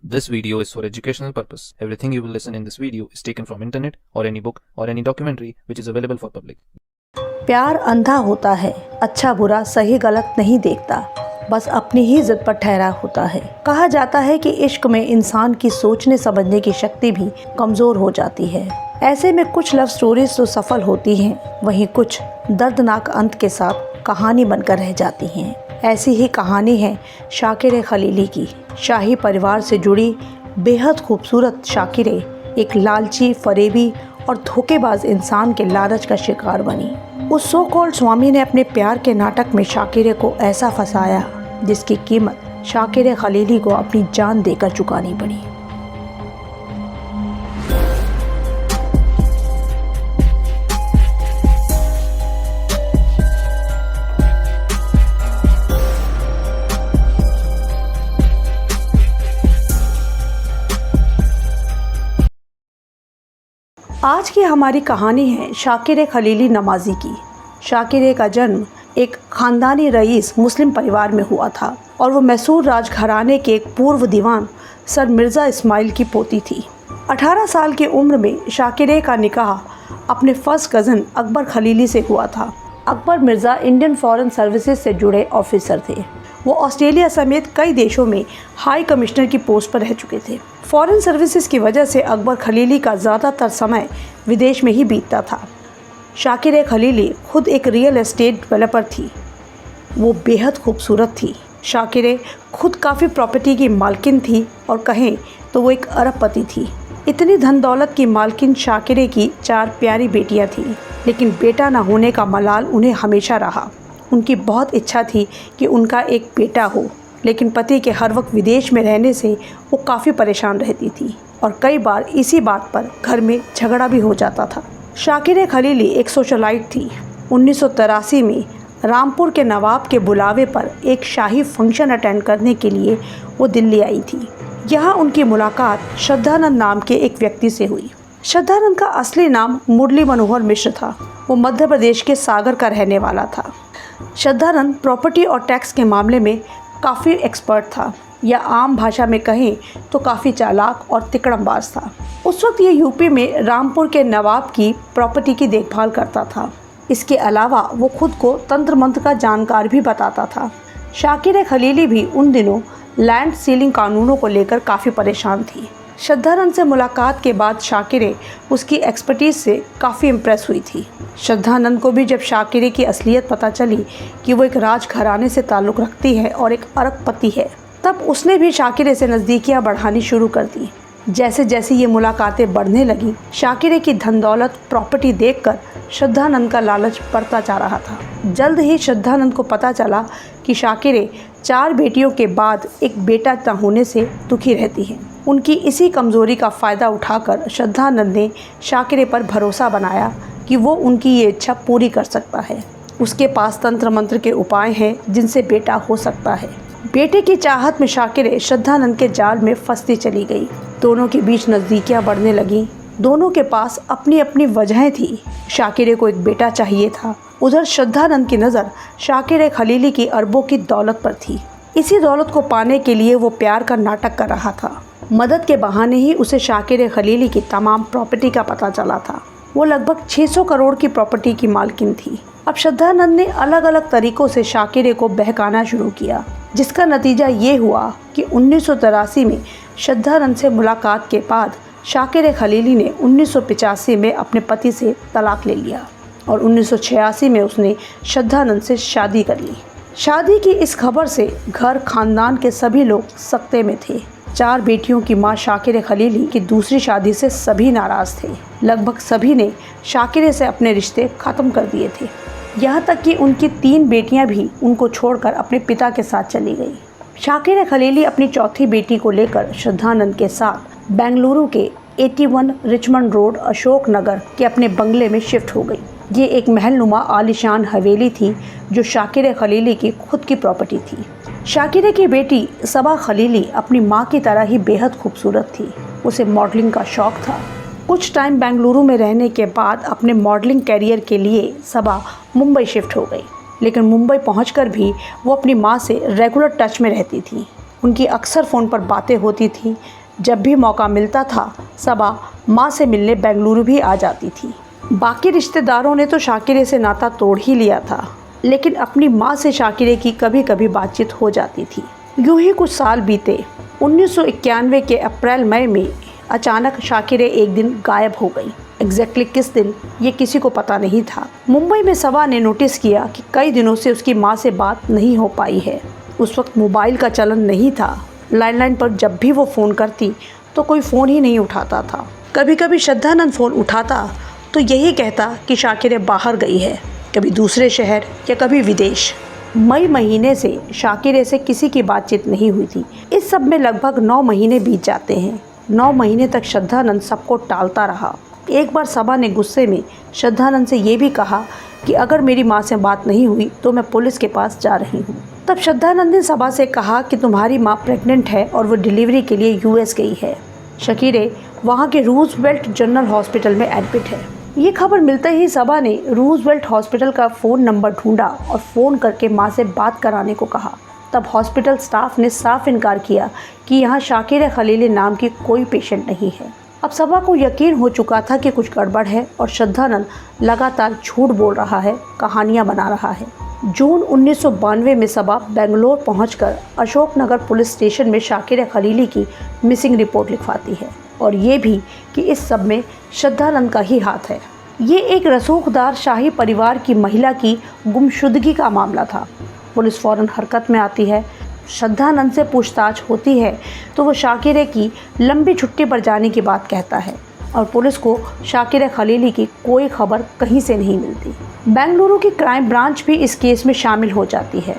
This video is for educational purpose. Everything you will listen in this video is taken from internet or any book or any documentary which is available for public. प्यार अंधा होता है, अच्छा बुरा सही गलत नहीं देखता, बस अपनी ही जिद पर ठहरा होता है। कहा जाता है कि इश्क में इंसान की सोचने समझने की शक्ति भी कमज़ोर हो जाती है। ऐसे में कुछ लव स्टोरीज तो सफल होती हैं, वहीं कुछ दर्दनाक अंत के साथ कहानी बनकर रह जाती हैं। ऐसी ही कहानी है शाकिर खलीली की। शाही परिवार से जुड़ी बेहद खूबसूरत शाकिरे एक लालची, फरेबी और धोखेबाज इंसान के लालच का शिकार बनी। उस सो कॉल्ड स्वामी ने अपने प्यार के नाटक में शाकिरे को ऐसा फंसाया जिसकी कीमत शाकिर खलीली को अपनी जान देकर चुकानी पड़ी। आज की हमारी कहानी है शाकिर खलीली नमाजी की। शाकिर का जन्म एक ख़ानदानी रईस मुस्लिम परिवार में हुआ था और वो मैसूर राजघराने के एक पूर्व दीवान सर मिर्ज़ा इस्माइल की पोती थी। 18 साल की उम्र में शाकिर का निकाह अपने फर्स्ट कज़न अकबर खलीली से हुआ था। Akbar Mirza Indian foreign services से जुड़े ऑफिसर थे। वो ऑस्ट्रेलिया समेत कई देशों में हाई कमिश्नर की पोस्ट पर रह चुके थे। फॉरेन सर्विसेज की वजह से अकबर खलीली का ज़्यादातर समय विदेश में ही बीतता था। शाकिर खलीली खुद एक रियल एस्टेट डेवलपर थी। वो बेहद खूबसूरत थी। शाकिर खुद काफ़ी प्रॉपर्टी की मालकिन थी और कहें तो वो एक अरबपति थी। इतनी धन दौलत की मालकिन शाकिर की 4 प्यारी बेटियां थीं, लेकिन बेटा न होने का मलाल उन्हें हमेशा रहा। उनकी बहुत इच्छा थी कि उनका एक बेटा हो, लेकिन पति के हर वक्त विदेश में रहने से वो काफ़ी परेशान रहती थी और कई बार इसी बात पर घर में झगड़ा भी हो जाता था। शाकिर खलीली एक सोशलाइट थी। 1983 में रामपुर के नवाब के बुलावे पर एक शाही फंक्शन अटेंड करने के लिए वो दिल्ली आई थी। यहाँ उनकी मुलाकात श्रद्धानंद नाम के एक व्यक्ति से हुई। श्रद्धानंद का असली नाम मुरली मनोहर मिश्र था। वो मध्य प्रदेश के सागर का रहने वाला था। श्रद्धानंद प्रॉपर्टी और टैक्स के मामले में काफ़ी एक्सपर्ट था, या आम भाषा में कहें तो काफ़ी चालाक और तिकड़मबाज था। उस वक्त ये यूपी में रामपुर के नवाब की प्रॉपर्टी की देखभाल करता था। इसके अलावा वो खुद को तंत्र मंत्र का जानकार भी बताता था। शाकिर खलीली भी उन दिनों लैंड सीलिंग कानूनों को लेकर काफ़ी परेशान थी। श्रद्धानंद से मुलाकात के बाद शाकिर उसकी एक्सपर्टीज़ से काफ़ी इम्प्रेस हुई थी। श्रद्धानंद को भी जब शाकिर की असलियत पता चली कि वो एक राजघराने से ताल्लुक़ रखती है और एक अरबपति है, तब उसने भी शाकिर से नज़दीकियाँ बढ़ानी शुरू कर दी। जैसे जैसे ये मुलाकातें बढ़ने लगी, शाकिर की धन दौलत प्रॉपर्टी देखकर श्रद्धानंद का लालच बढ़ता जा रहा था। जल्द ही श्रद्धानंद को पता चला कि शाकिर 4 बेटियों के बाद एक बेटा न होने से दुखी रहती है। उनकी इसी कमज़ोरी का फ़ायदा उठाकर श्रद्धानंद ने शाकिर पर भरोसा बनाया कि वो उनकी ये इच्छा पूरी कर सकता है। उसके पास तंत्र मंत्र के उपाय हैं जिनसे बेटा हो सकता है। बेटे की चाहत में शाकिर श्रद्धानंद के जाल में फंसती चली गई। दोनों के बीच नज़दीकियाँ बढ़ने लगीं। दोनों के पास अपनी अपनी वजहें थी। शाकिर को एक बेटा चाहिए था। उधर श्रद्धानंद की नज़र शाकिर खलीली की अरबों की दौलत पर थी। इसी दौलत को पाने के लिए वो प्यार का नाटक कर रहा था। मदद के बहाने ही उसे शाकिर खलीली की तमाम प्रॉपर्टी का पता चला था। वो लगभग 600 करोड़ की प्रॉपर्टी की मालकिन थी। अब श्रद्धानंद ने अलग अलग तरीक़ों से शाकिर को बहकाना शुरू किया, जिसका नतीजा ये हुआ कि 1983 में श्रद्धानंद से मुलाकात के बाद शाकिर खलीली ने 1985 में अपने पति से तलाक ले लिया और 1986 में उसने श्रद्धानंद से शादी कर ली। शादी की इस खबर से घर खानदान के सभी लोग सख्ते में थे। 4 बेटियों की मां शाकिर खलीली की दूसरी शादी से सभी नाराज़ थे। लगभग सभी ने शाकिर से अपने रिश्ते ख़त्म कर दिए थे। यहाँ तक कि उनकी 3 बेटियाँ भी उनको छोड़कर अपने पिता के साथ चली गई। शाकिर खलीली अपनी चौथी बेटी को लेकर श्रद्धानंद के साथ बेंगलुरु के 81 रिचमंड रोड अशोक नगर के अपने बंगले में शिफ्ट हो गई। ये एक महलनुमा आलीशान हवेली थी जो शाकिर खलीली की खुद की प्रॉपर्टी थी। शाकिर की बेटी सबा खलीली अपनी माँ की तरह ही बेहद खूबसूरत थी। उसे मॉडलिंग का शौक़ था। कुछ टाइम बेंगलुरु में रहने के बाद अपने मॉडलिंग कैरियर के लिए सबा मुंबई शिफ्ट हो गई, लेकिन मुंबई पहुंचकर भी वो अपनी माँ से रेगुलर टच में रहती थी। उनकी अक्सर फ़ोन पर बातें होती थी। जब भी मौका मिलता था सबा माँ से मिलने बेंगलुरु भी आ जाती थी। बाकी रिश्तेदारों ने तो शाकिरे से नाता तोड़ ही लिया था, लेकिन अपनी माँ से शाकिरे की कभी कभी बातचीत हो जाती थी। यूं ही कुछ साल बीते। 1991 के अप्रैल मई में अचानक शाकिरे एक दिन गायब हो गई। एग्जैक्टली किस दिन ये किसी को पता नहीं था। मुंबई में सबा ने नोटिस किया कि कई दिनों से उसकी माँ से बात नहीं हो पाई है। उस वक्त मोबाइल का चलन नहीं था। लैंडलाइन पर जब भी वो फ़ोन करती तो कोई फ़ोन ही नहीं उठाता था। कभी कभी श्रद्धानंद फ़ोन उठाता तो यही कहता कि शाकिरे बाहर गई है, कभी दूसरे शहर या कभी विदेश। मई महीने से शाकिरे से किसी की बातचीत नहीं हुई थी। इस सब में लगभग 9 महीने बीत जाते हैं। 9 महीने तक श्रद्धानंद सबको टालता रहा। एक बार सबा ने गुस्से में श्रद्धानंद से ये भी कहा कि अगर मेरी माँ से बात नहीं हुई तो मैं पुलिस के पास जा रही हूँ। तब श्रद्धानंद ने सबा से कहा कि तुम्हारी माँ प्रेग्नेंट है और वो डिलीवरी के लिए यूएस गई है। शाकिरे वहाँ के रूजवेल्ट जनरल हॉस्पिटल में एडमिट है। ये खबर मिलते ही सबा ने रूजवेल्ट हॉस्पिटल का फ़ोन नंबर ढूंढा और फ़ोन करके माँ से बात कराने को कहा। तब हॉस्पिटल स्टाफ ने साफ इनकार किया कि यहाँ शाकिरे खलीली नाम की कोई पेशेंट नहीं है। अब सबा को यकीन हो चुका था कि कुछ गड़बड़ है और श्रद्धानंद लगातार झूठ बोल रहा है, कहानियाँ बना रहा है। जून 1992 में सबा बेंगलोर पहुंचकर अशोकनगर पुलिस स्टेशन में शाकिरे खलीली की मिसिंग रिपोर्ट लिखवाती है और ये भी कि इस सब में श्रद्धानंद का ही हाथ है। ये एक रसूखदार शाही परिवार की महिला की गुमशुदगी का मामला था। पुलिस फौरन हरकत में आती है। श्रद्धानंद से पूछताछ होती है तो वो शाकिरे की लंबी छुट्टी पर जाने की बात कहता है और पुलिस को शाकिरे खलीली की कोई खबर कहीं से नहीं मिलती। बेंगलुरु की क्राइम ब्रांच भी इस केस में शामिल हो जाती है।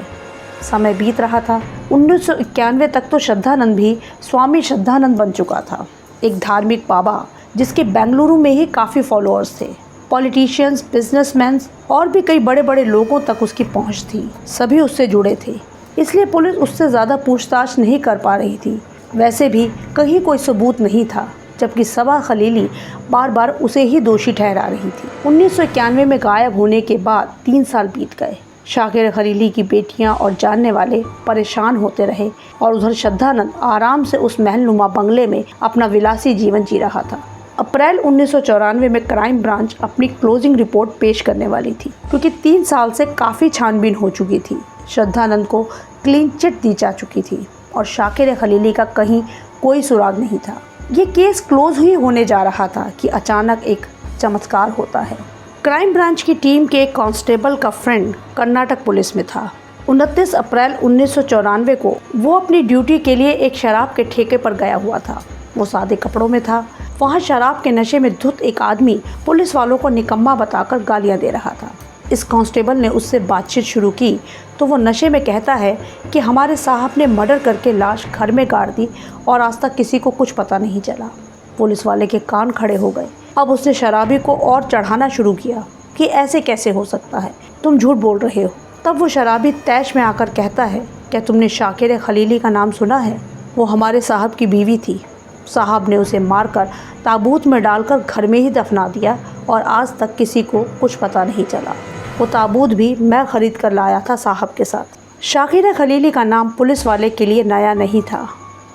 समय बीत रहा था। 1991 तक तो श्रद्धानंद भी स्वामी श्रद्धानंद बन चुका था, एक धार्मिक बाबा जिसके बेंगलुरु में ही काफ़ी फॉलोअर्स थे। पॉलिटिशियंस, बिजनेसमैन और भी कई बड़े बड़े लोगों तक उसकी पहुंच थी। सभी उससे जुड़े थे, इसलिए पुलिस उससे ज़्यादा पूछताछ नहीं कर पा रही थी। वैसे भी कहीं कोई सबूत नहीं था, जबकि सबा खलीली बार बार उसे ही दोषी ठहरा रही थी। 1991 में गायब होने के बाद 3 साल बीत गए। शाकिरे खलीली की बेटियां और जानने वाले परेशान होते रहे और उधर श्रद्धानंद आराम से उस महलनुमा बंगले में अपना विलासी जीवन जी रहा था। अप्रैल 1994 में क्राइम ब्रांच अपनी क्लोजिंग रिपोर्ट पेश करने वाली थी, क्योंकि 3 साल से काफ़ी छानबीन हो चुकी थी। श्रद्धानंद को क्लीन चिट दी जा चुकी थी और शाकिरे खलीली का कहीं कोई सुराग नहीं था। ये केस क्लोज ही होने जा रहा था कि अचानक एक चमत्कार होता है। क्राइम ब्रांच की टीम के एक कांस्टेबल का फ्रेंड कर्नाटक पुलिस में था। 29 अप्रैल 1994 को वो अपनी ड्यूटी के लिए एक शराब के ठेके पर गया हुआ था। वो सादे कपड़ों में था। वहाँ शराब के नशे में धुत एक आदमी पुलिस वालों को निकम्मा बताकर गालियाँ दे रहा था। इस कांस्टेबल ने उससे बातचीत शुरू की तो वो नशे में कहता है कि हमारे साहब ने मर्डर करके लाश घर में गाड़ दी और आज तक किसी को कुछ पता नहीं चला। पुलिस वाले के कान खड़े हो गए। अब उसने शराबी को और चढ़ाना शुरू किया कि ऐसे कैसे हो सकता है, तुम झूठ बोल रहे हो। तब वो शराबी तैश में आकर कहता है, क्या तुमने शाकिरे खलीली का नाम सुना है? वो हमारे साहब की बीवी थी। साहब ने उसे मारकर ताबूत में डालकर घर में ही दफना दिया और आज तक किसी को कुछ पता नहीं चला। वो ताबूत भी मैं ख़रीद कर लाया था साहब के साथ। शाकिरे खलीली का नाम पुलिस वाले के लिए नया नहीं था।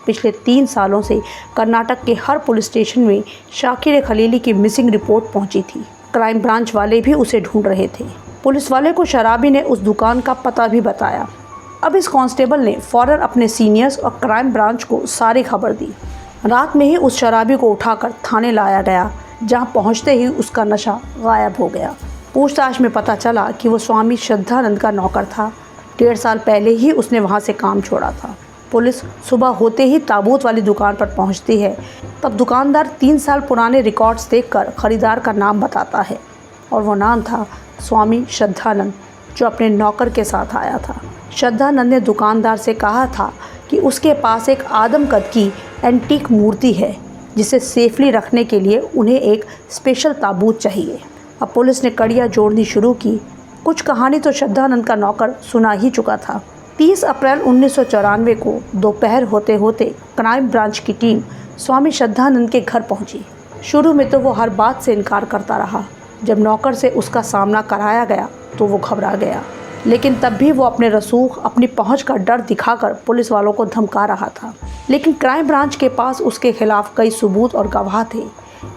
पिछले 3 सालों से कर्नाटक के हर पुलिस स्टेशन में शाकिरे खलीली की मिसिंग रिपोर्ट पहुंची थी। क्राइम ब्रांच वाले भी उसे ढूंढ रहे थे। पुलिस वाले को शराबी ने उस दुकान का पता भी बताया। अब इस कांस्टेबल ने फ़ौरन अपने सीनियर्स और क्राइम ब्रांच को सारी खबर दी। रात में ही उस शराबी को उठाकर थाने लाया गया, जहां पहुंचते ही उसका नशा गायब हो गया। पूछताछ में पता चला कि वो स्वामी श्रद्धानंद का नौकर था। 1.5 साल पहले ही उसने वहां से काम छोड़ा था। पुलिस सुबह होते ही ताबूत वाली दुकान पर पहुंचती है। तब दुकानदार 3 साल पुराने रिकॉर्ड्स देखकर खरीदार का नाम बताता है और वो नाम था स्वामी श्रद्धानंद, जो अपने नौकर के साथ आया था। श्रद्धानंद ने दुकानदार से कहा था कि उसके पास एक आदमकद की एंटीक मूर्ति है, जिसे सेफली रखने के लिए उन्हें एक स्पेशल ताबूत चाहिए। अब पुलिस ने कड़ियाँ जोड़नी शुरू की। कुछ कहानी तो श्रद्धानंद का नौकर सुना ही चुका था। 30 अप्रैल 1994 को दोपहर होते होते क्राइम ब्रांच की टीम स्वामी श्रद्धानंद के घर पहुंची। शुरू में तो वो हर बात से इनकार करता रहा। जब नौकर से उसका सामना कराया गया तो वो घबरा गया। लेकिन तब भी वो अपने रसूख, अपनी पहुंच का डर दिखाकर पुलिस वालों को धमका रहा था। लेकिन क्राइम ब्रांच के पास उसके खिलाफ कई सबूत और गवाह थे,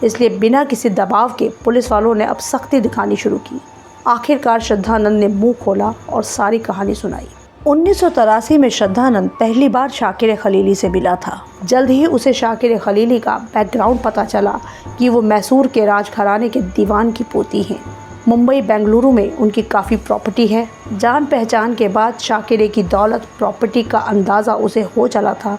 इसलिए बिना किसी दबाव के पुलिस वालों ने अब सख्ती दिखानी शुरू की। आखिरकार श्रद्धानंद ने मुंह खोला और सारी कहानी सुनाई। 1983 में श्रद्धानंद पहली बार शाकिर खलीली से मिला था। जल्द ही उसे शाकिर खलीली का बैकग्राउंड पता चला कि वो मैसूर के राजघराने के दीवान की पोती हैं। मुंबई बेंगलुरु में उनकी काफ़ी प्रॉपर्टी है। जान पहचान के बाद शाकिरे की दौलत, प्रॉपर्टी का अंदाज़ा उसे हो चला था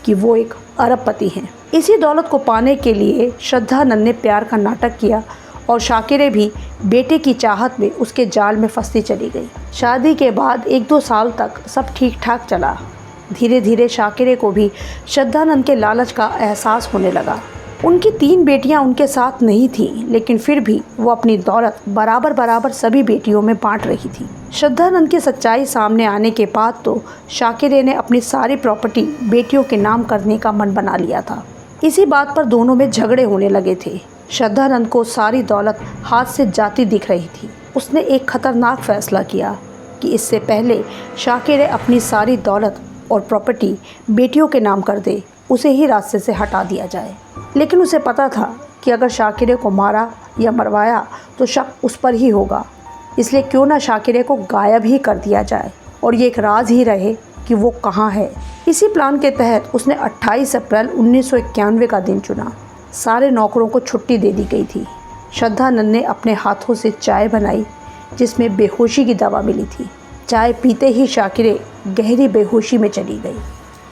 कि वो एक अरबपति हैं। इसी दौलत को पाने के लिए श्रद्धानंद ने प्यार का नाटक किया और शाकिरे भी बेटे की चाहत में उसके जाल में फंसती चली गई। शादी के बाद 1-2 साल तक सब ठीक ठाक चला। धीरे धीरे शाकिरे को भी श्रद्धानंद के लालच का एहसास होने लगा। उनकी 3 बेटियां उनके साथ नहीं थीं, लेकिन फिर भी वो अपनी दौलत बराबर बराबर सभी बेटियों में बांट रही थी। श्रद्धानंद की सच्चाई सामने आने के बाद तो शाकिरे ने अपनी सारी प्रॉपर्टी बेटियों के नाम करने का मन बना लिया था। इसी बात पर दोनों में झगड़े होने लगे थे। श्रद्धानंद को सारी दौलत हाथ से जाती दिख रही थी। उसने एक खतरनाक फैसला किया कि इससे पहले शाकिरे अपनी सारी दौलत और प्रॉपर्टी बेटियों के नाम कर दे, उसे ही रास्ते से हटा दिया जाए। लेकिन उसे पता था कि अगर शाकिरे को मारा या मरवाया तो शक उस पर ही होगा, इसलिए क्यों ना शाकिरे को गायब ही कर दिया जाए और ये एक राज ही रहे कि वो कहाँ है। इसी प्लान के तहत उसने 28 अप्रैल 1991 का दिन चुना। सारे नौकरों को छुट्टी दे दी गई थी। श्रद्धानंद ने अपने हाथों से चाय बनाई जिसमें बेहोशी की दवा मिली थी। चाय पीते ही शाकिरे गहरी बेहोशी में चली गई।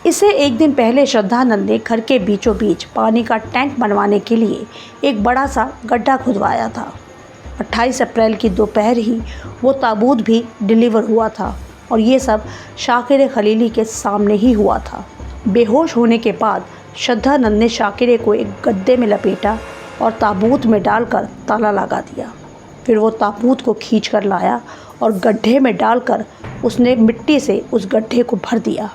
इससे एक दिन पहले श्रद्धानंद ने घर के बीचों बीच पानी का टैंक बनवाने के लिए एक बड़ा सा गड्ढा खुदवाया था। 28 अप्रैल की दोपहर ही वो ताबूत भी डिलीवर हुआ था और ये सब शाकिरे खलीली के सामने ही हुआ था। बेहोश होने के बाद श्रद्धानंद ने शाकिरे को एक गद्दे में लपेटा और ताबूत में डालकर ताला लगा दिया। फिर वो ताबूत को खींच कर लाया और गड्ढे में डालकर उसने मिट्टी से उस गड्ढे को भर दिया।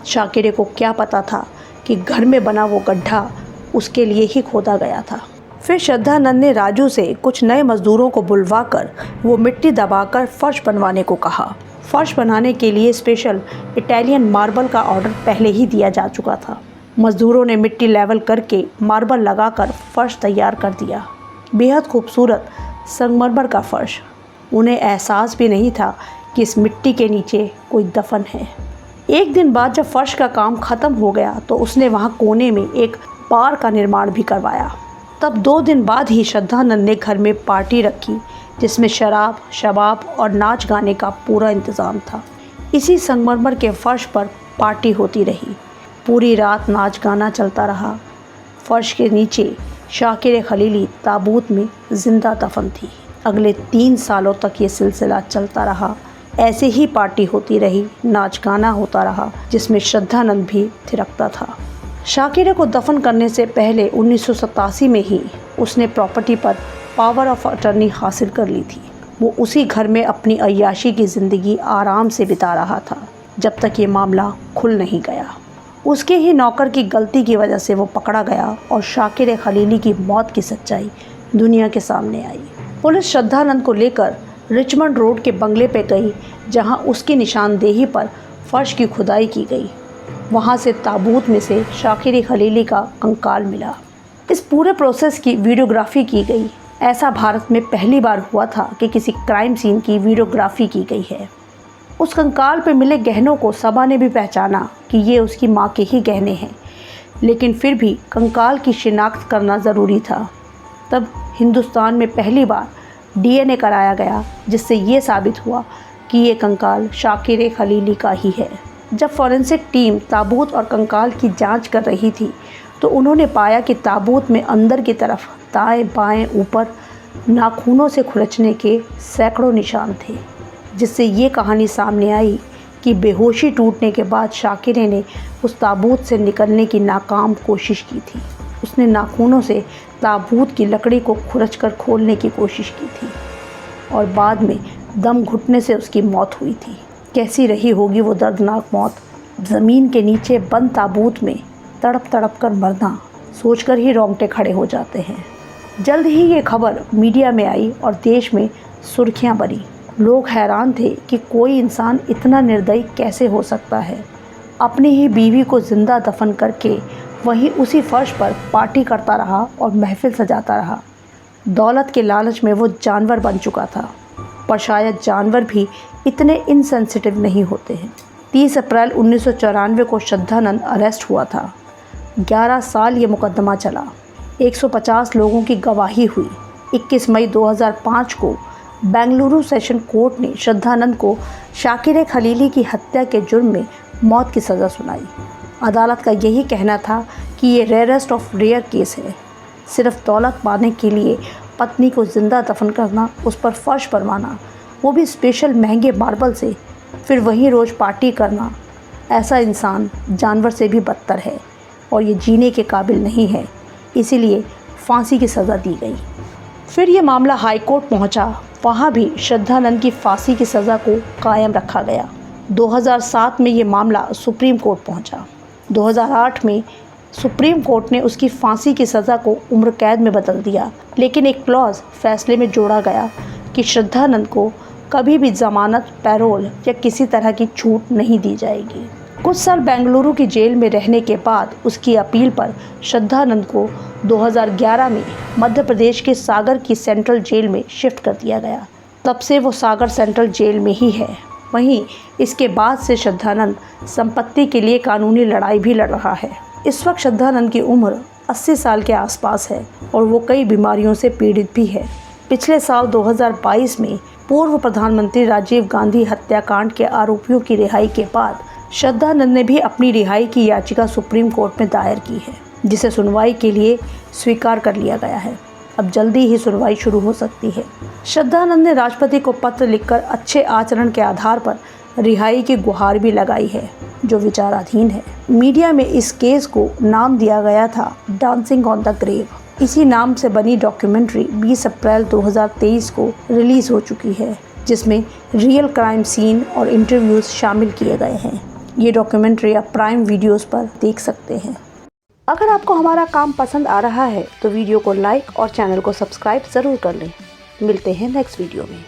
शाकिरे को क्या पता था कि घर में बना वो गड्ढा उसके लिए ही खोदा गया था। फिर श्रद्धानंद ने राजू से कुछ नए मज़दूरों को बुलवाकर वो मिट्टी दबाकर फर्श बनवाने को कहा। फर्श बनाने के लिए स्पेशल इटालियन मार्बल का ऑर्डर पहले ही दिया जा चुका था। मज़दूरों ने मिट्टी लेवल करके मार्बल लगाकर फ़र्श तैयार कर दिया। बेहद खूबसूरत संगमरमर का फ़र्श। उन्हें एहसास भी नहीं था कि इस मिट्टी के नीचे कोई दफन है। एक दिन बाद जब फ़र्श का काम ख़त्म हो गया तो उसने वहाँ कोने में एक बार का निर्माण भी करवाया। तब 2 दिन बाद ही श्रद्धानंद ने घर में पार्टी रखी जिसमें शराब, शबाब और नाच गाने का पूरा इंतज़ाम था। इसी संगमरमर के फ़र्श पर पार्टी होती रही। पूरी रात नाच गाना चलता रहा। फर्श के नीचे शाकिरे खलीली ताबूत में ज़िंदा दफन थी। अगले 3 सालों तक ये सिलसिला चलता रहा। ऐसे ही पार्टी होती रही, नाच गाना होता रहा जिसमें श्रद्धानंद भी थिरकता था। शाकिरे को दफन करने से पहले 1987 में ही उसने प्रॉपर्टी पर पावर ऑफ अटर्नी हासिल कर ली थी। वो उसी घर में अपनी अय्याशी की ज़िंदगी आराम से बिता रहा था जब तक ये मामला खुल नहीं गया। उसके ही नौकर की गलती की वजह से वो पकड़ा गया और शाकिरे खलीली की मौत की सच्चाई दुनिया के सामने आई। पुलिस श्रद्धानंद को लेकर रिचमंड रोड के बंगले पे गई जहां उसकी निशानदेही पर फर्श की खुदाई की गई। वहां से ताबूत में से शाकिरे खलीली का कंकाल मिला। इस पूरे प्रोसेस की वीडियोग्राफी की गई। ऐसा भारत में पहली बार हुआ था कि किसी क्राइम सीन की वीडियोग्राफी की गई है। उस कंकाल पर मिले गहनों को सबा ने भी पहचाना कि ये उसकी माँ के ही गहने हैं, लेकिन फिर भी कंकाल की शिनाख्त करना ज़रूरी था। तब हिंदुस्तान में पहली बार DNA कराया गया जिससे ये साबित हुआ कि ये कंकाल शाकिरे खलीली का ही है। जब फॉरेंसिक टीम ताबूत और कंकाल की जांच कर रही थी तो उन्होंने पाया कि ताबूत में अंदर की तरफ दाएं बाएं ऊपर नाखूनों से खुरचने के सैकड़ों निशान थे, जिससे ये कहानी सामने आई कि बेहोशी टूटने के बाद शाकिरे ने उस ताबूत से निकलने की नाकाम कोशिश की थी। उसने नाखूनों से ताबूत की लकड़ी को खुरचकर खोलने की कोशिश की थी और बाद में दम घुटने से उसकी मौत हुई थी। कैसी रही होगी वो दर्दनाक मौत। ज़मीन के नीचे बंद ताबूत में तड़प तड़प कर मरना सोचकर ही रोंगटे खड़े हो जाते हैं। जल्द ही ये खबर मीडिया में आई और देश में सुर्खियां बनी। लोग हैरान थे कि कोई इंसान इतना निर्दयी कैसे हो सकता है। अपनी ही बीवी को जिंदा दफन करके वहीं उसी फर्श पर पार्टी करता रहा और महफिल सजाता रहा। दौलत के लालच में वो जानवर बन चुका था, पर शायद जानवर भी इतने इनसेंसिटिव नहीं होते हैं। 30 अप्रैल 1994 को श्रद्धानंद अरेस्ट हुआ था। 11 साल ये मुकदमा चला। 150 लोगों की गवाही हुई। 21 मई 2005 को बेंगलुरु सेशन कोर्ट ने श्रद्धानंद को शाकिर खलीली की हत्या के जुर्म में मौत की सज़ा सुनाई। अदालत का यही कहना था कि ये रेयरेस्ट ऑफ रेयर केस है। सिर्फ दौलत पाने के लिए पत्नी को जिंदा दफन करना, उस पर फर्श बनवाना, वो भी स्पेशल महंगे मार्बल से, फिर वहीं रोज़ पार्टी करना, ऐसा इंसान जानवर से भी बदतर है और ये जीने के काबिल नहीं है। इसीलिए फांसी की सज़ा दी गई। फिर ये मामला हाई कोर्ट पहुंचा। वहाँ भी श्रद्धानंद की फांसी की सज़ा को कायम रखा गया। 2007 में ये मामला सुप्रीम कोर्ट पहुंचा। 2008 में सुप्रीम कोर्ट ने उसकी फांसी की सज़ा को उम्र कैद में बदल दिया, लेकिन एक क्लॉज फैसले में जोड़ा गया कि श्रद्धानंद को कभी भी ज़मानत, पैरोल या किसी तरह की छूट नहीं दी जाएगी। कुछ साल बेंगलुरु की जेल में रहने के बाद उसकी अपील पर श्रद्धानंद को 2011 में मध्य प्रदेश के सागर की सेंट्रल जेल में शिफ्ट कर दिया गया। तब से वो सागर सेंट्रल जेल में ही है। वहीं इसके बाद से श्रद्धानंद संपत्ति के लिए कानूनी लड़ाई भी लड़ रहा है। इस वक्त श्रद्धानंद की उम्र 80 साल के आसपास है और वो कई बीमारियों से पीड़ित भी है। पिछले साल 2022 में पूर्व प्रधानमंत्री राजीव गांधी हत्याकांड के आरोपियों की रिहाई के बाद श्रद्धानंद ने भी अपनी रिहाई की याचिका सुप्रीम कोर्ट में दायर की है, जिसे सुनवाई के लिए स्वीकार कर लिया गया है। अब जल्दी ही सुनवाई शुरू हो सकती है। श्रद्धानंद ने राष्ट्रपति को पत्र लिखकर अच्छे आचरण के आधार पर रिहाई की गुहार भी लगाई है, जो विचाराधीन है। मीडिया में इस केस को नाम दिया गया था डांसिंग ऑन द ग्रेव। इसी नाम से बनी डॉक्यूमेंट्री 20 अप्रैल 2023 को रिलीज हो चुकी है, जिसमें रियल क्राइम सीन और इंटरव्यूज शामिल किए गए हैं। ये डॉक्यूमेंट्री आप प्राइम वीडियोस पर देख सकते हैं। अगर आपको हमारा काम पसंद आ रहा है तो वीडियो को लाइक और चैनल को सब्सक्राइब ज़रूर कर लें। मिलते हैं नेक्स्ट वीडियो में।